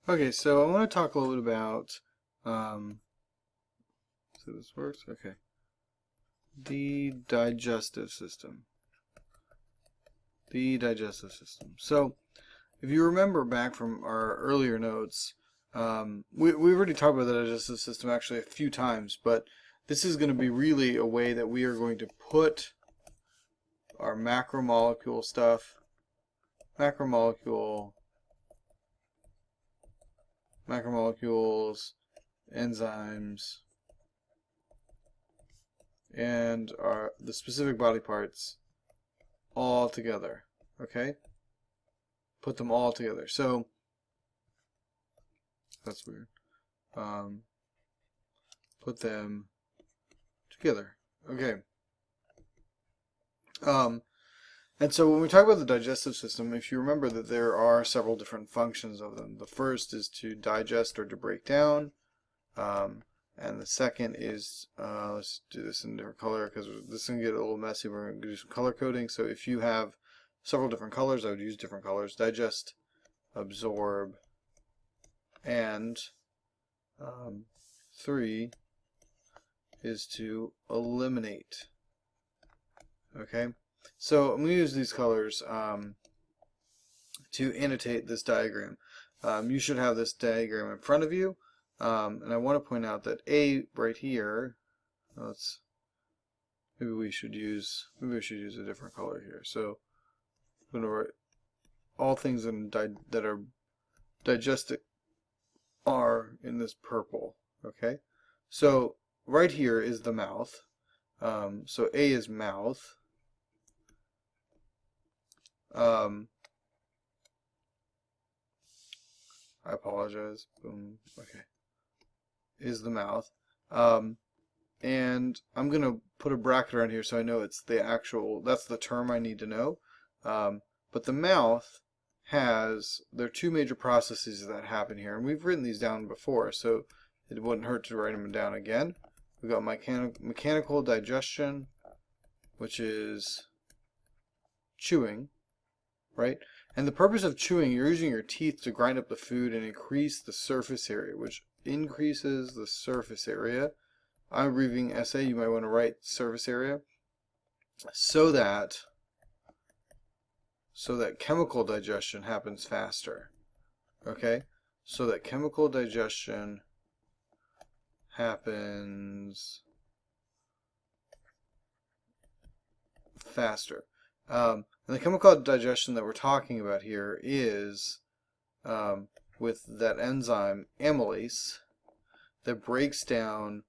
Okay, so I want to talk a little bit about, so this works? Okay. The digestive system. The digestive system. So, if you remember back from our earlier notes, we've already talked about the digestive system actually a few times, but this is going to be really a way that we are going to put our macromolecule stuff, macromolecules, enzymes, and the specific body parts all together. Okay? Put them all together. So that's weird. Put them together. Okay. And so when we talk about the digestive system, if you remember that there are several different functions of them. The first is to digest or to break down. And the second is, let's do this in a different color because this is going to get a little messy. We're going to do some color coding. So if you have several different colors, I would use different colors. Digest, absorb, and 3 is to eliminate. Okay, so I'm going to use these colors to annotate this diagram. You should have this diagram in front of you. And I want to point out that A right here, maybe we should use a different color here. So I'm going to write all things that are digestic are in this purple. Okay, so right here is the mouth. So A is mouth. I apologize. Boom. Okay. Is the mouth. And I'm going to put a bracket around here so I know it's the actual, that's the term I need to know. But the mouth there are two major processes that happen here. And we've written these down before, so it wouldn't hurt to write them down again. We've got mechanical digestion, which is chewing, right? And the purpose of chewing, you're using your teeth to grind up the food and increase the surface area, which increases the surface area. I'm reading essay, you might want to write surface area so that chemical digestion happens faster. Okay? So that chemical digestion happens faster. And the chemical digestion that we're talking about here is with that enzyme amylase that breaks down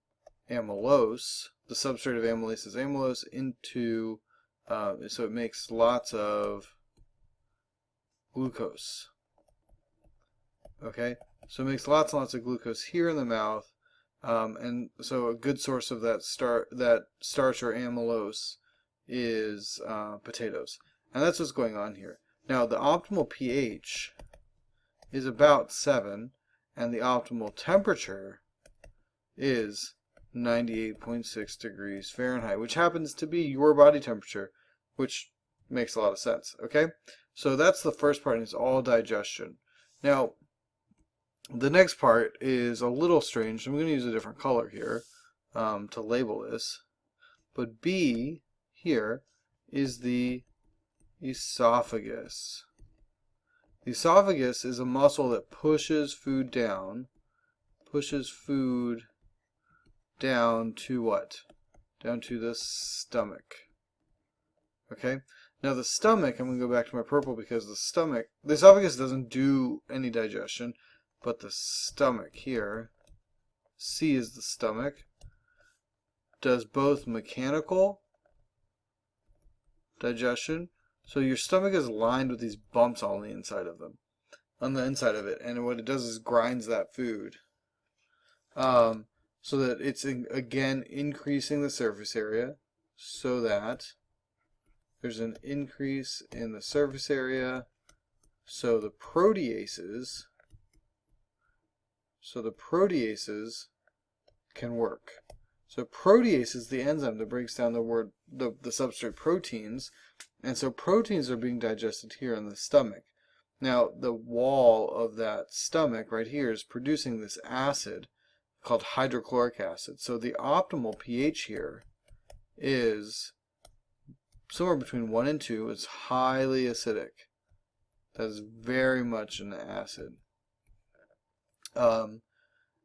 amylose. The substrate of amylase is amylose into, so it makes lots of glucose. Okay, so it makes lots and lots of glucose here in the mouth, and so a good source of that starch or amylose is potatoes. And that's what's going on here. Now the optimal pH is about 7, and the optimal temperature is 98.6 degrees Fahrenheit, which happens to be your body temperature, which makes a lot of sense. Okay, so that's the first part, and it's all digestion. Now the next part is a little strange. I'm going to use a different color here to label this, but B here is the esophagus. The esophagus is a muscle that pushes food down to what? Down to the stomach. Okay? Now the stomach, I'm going to go back to my purple because the esophagus doesn't do any digestion, but the stomach here, C is the stomach, does both mechanical digestion. So your stomach is lined with these bumps on the inside of it, and what it does is grinds that food, so that it's again increasing the surface area, so that there's an increase in the surface area, so the proteases can work. So protease is the enzyme that breaks down the substrate proteins, and so proteins are being digested here in the stomach. Now, the wall of that stomach right here is producing this acid called hydrochloric acid. So the optimal pH here is somewhere between 1 and 2. It's highly acidic. That is very much an acid.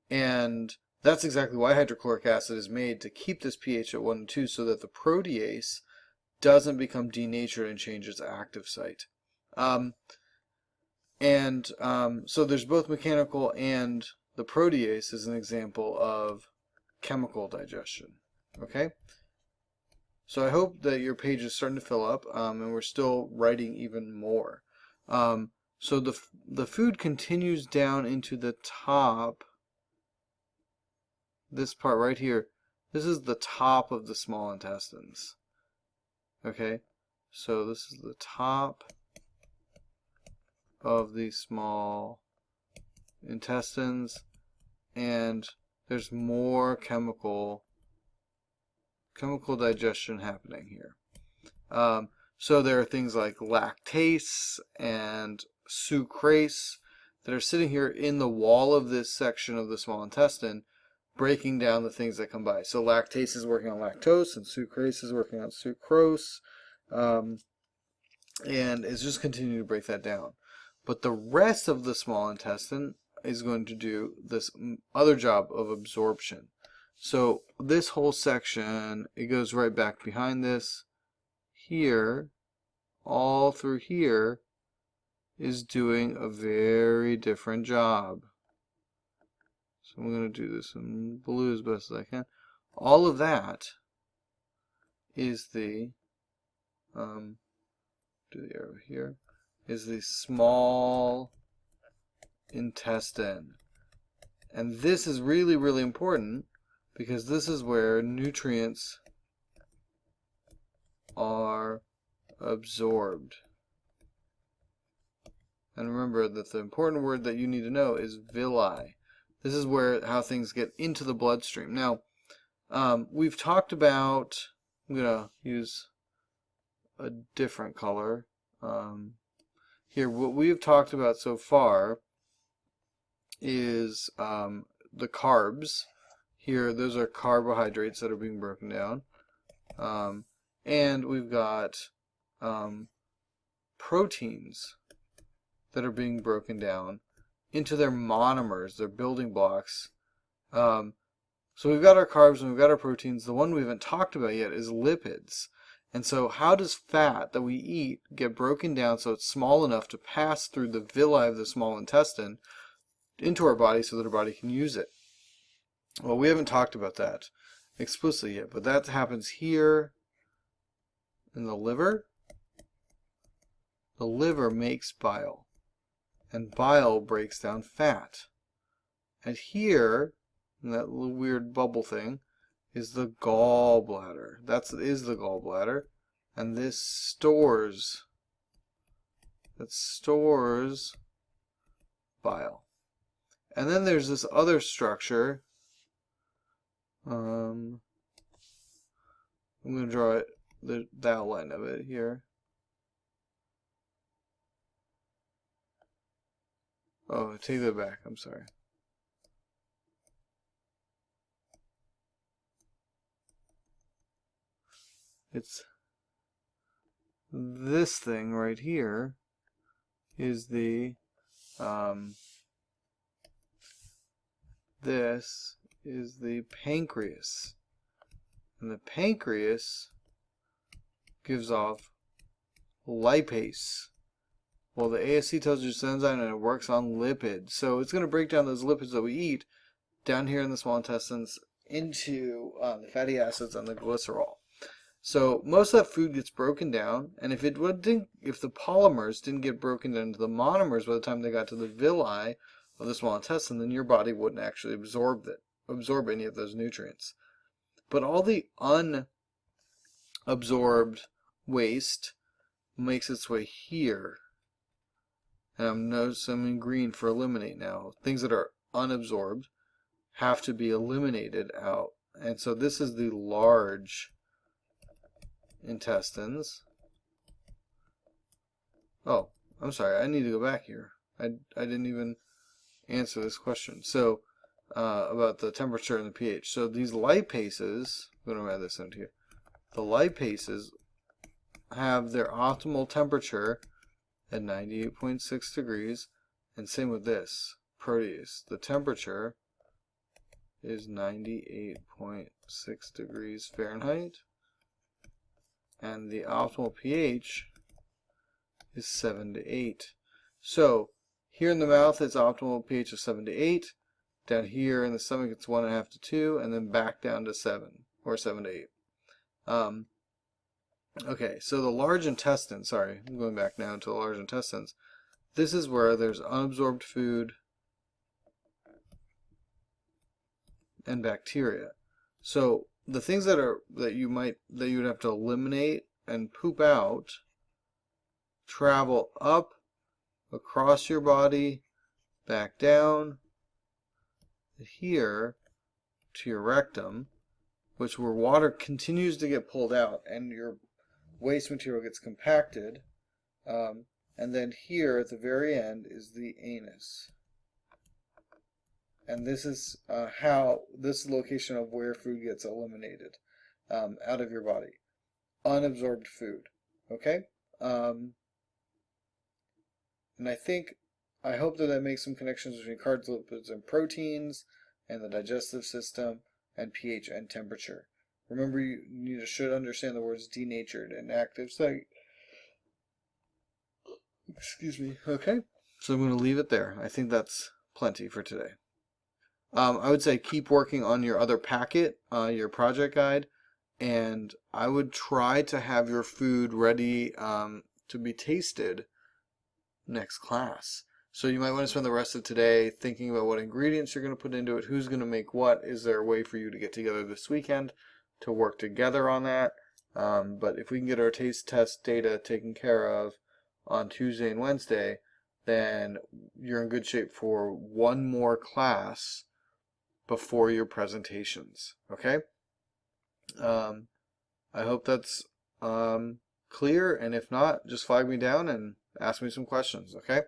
And that's exactly why hydrochloric acid is made, to keep this pH at 1 and 2 so that the protease doesn't become denatured and change its active site. So there's both mechanical, and the protease is an example of chemical digestion. Okay? So I hope that your page is starting to fill up, and we're still writing even more. So the food continues down into the top. This part right here, this is the top of the small intestines. Okay, so this is the top of the small intestines, and there's more chemical digestion happening here. So there are things like lactase and sucrase that are sitting here in the wall of this section of the small intestine, breaking down the things that come by. So lactase is working on lactose, and sucrase is working on sucrose, and it's just continuing to break that down. But the rest of the small intestine is going to do this other job of absorption. So this whole section, it goes right back behind this. Here, all through here, is doing a very different job. So I'm going to do this in blue as best as I can. All of that is the, do the arrow here, is the small intestine. And this is really, really important, because this is where nutrients are absorbed. And remember that the important word that you need to know is villi. This is how things get into the bloodstream. Now, we've talked about, I'm going to use a different color. Here, what we've talked about so far is the carbs. Here, those are carbohydrates that are being broken down. And we've got proteins that are being broken down into their monomers, their building blocks. So we've got our carbs and we've got our proteins. The one we haven't talked about yet is lipids. And so how does fat that we eat get broken down so it's small enough to pass through the villi of the small intestine into our body so that our body can use it? Well, we haven't talked about that explicitly yet, but that happens here in the liver. The liver makes bile, and bile breaks down fat. And here, in that little weird bubble thing, is the gallbladder. That is the gallbladder, and this stores bile. And then there's this other structure. I'm going to draw the outline of it here. Oh, take that back. I'm sorry. It's this thing right here is the this is the pancreas, and the pancreas gives off lipase. Well, the acetylcholine is an enzyme, and it works on lipids. So it's going to break down those lipids that we eat down here in the small intestines into the fatty acids and the glycerol. So most of that food gets broken down, and if the polymers didn't get broken down into the monomers by the time they got to the villi of the small intestine, then your body wouldn't actually absorb any of those nutrients. But all the unabsorbed waste makes its way here. And I'm noticing in green for eliminate now. Things that are unabsorbed have to be eliminated out. And so this is the large intestines. Oh, I'm sorry, I need to go back here. I didn't even answer this question. So, about the temperature and the pH. So these lipases, I'm going to add this into here. The lipases have their optimal temperature at 98.6 degrees, and same with this protease. The temperature is 98.6 degrees Fahrenheit, and the optimal pH is 7 to 8. So here in the mouth it's optimal pH of 7 to 8. Down here in the stomach it's 1.5 to 2, and then back down to 7 or 7 to 8. Okay, so the large intestine, sorry, I'm going back now to the large intestines. This is where there's unabsorbed food and bacteria. So the things that you would have to eliminate and poop out travel up across your body, back down here to your rectum, which where water continues to get pulled out and your waste material gets compacted, and then here at the very end is the anus. And this is this location of where food gets eliminated out of your body. Unabsorbed food. Okay? And I hope that makes some connections between carbs, lipids, and proteins, and the digestive system, and pH and temperature. Remember, you should understand the words denatured and active site. Excuse me. Okay? So I'm going to leave it there. I think that's plenty for today. I would say keep working on your other packet, your project guide, and I would try to have your food ready to be tasted next class. So you might want to spend the rest of today thinking about what ingredients you're going to put into it, who's going to make what, is there a way for you to get together this weekend to work together on that. But if we can get our taste test data taken care of on Tuesday and Wednesday, then you're in good shape for one more class before your presentations. Okay? I hope that's clear, and if not, just flag me down and ask me some questions. Okay?